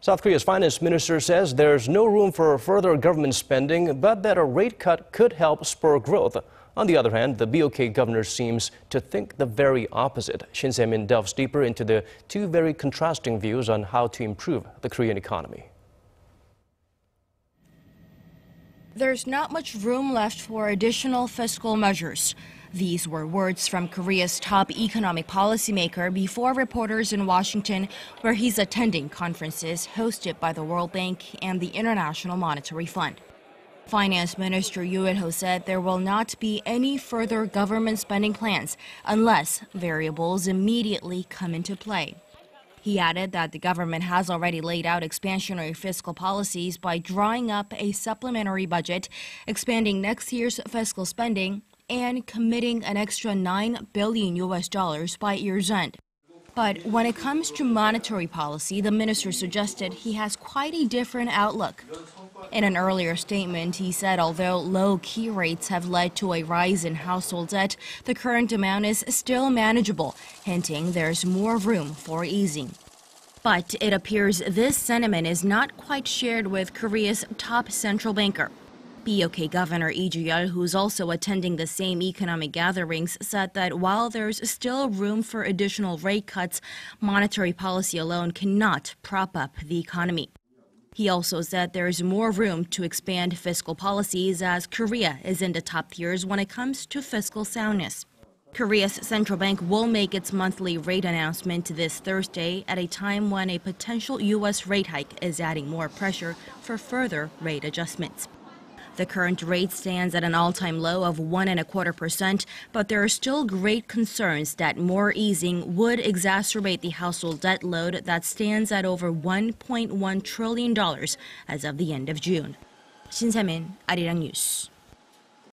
South Korea's finance minister says there's no room for further government spending, but that a rate cut could help spur growth. On the other hand, the BOK governor seems to think the very opposite. Shin Se-min delves deeper into the two very contrasting views on how to improve the Korean economy. There's not much room left for additional fiscal measures. These were words from Korea's top economic policymaker before reporters in Washington, where he's attending conferences hosted by the World Bank and the International Monetary Fund. Finance Minister Yoo Il-ho said there will not be any further government spending plans unless variables immediately come into play. He added that the government has already laid out expansionary fiscal policies by drawing up a supplementary budget, expanding next year's fiscal spending, and committing an extra $9 billion by year's end. But when it comes to monetary policy, the minister suggested he has quite a different outlook. In an earlier statement, he said although low key rates have led to a rise in household debt, the current amount is still manageable, hinting there's more room for easing. But it appears this sentiment is not quite shared with Korea's top central banker. BOK Governor Lee Joo-il, who's also attending the same economic gatherings, said that while there's still room for additional rate cuts, monetary policy alone cannot prop up the economy. He also said there is more room to expand fiscal policies as Korea is in the top tiers when it comes to fiscal soundness. Korea's central bank will make its monthly rate announcement this Thursday at a time when a potential U.S. rate hike is adding more pressure for further rate adjustments. The current rate stands at an all-time low of 1.25%, but there are still great concerns that more easing would exacerbate the household debt load that stands at over $1.1 trillion as of the end of June. Shin Se-min, Arirang News.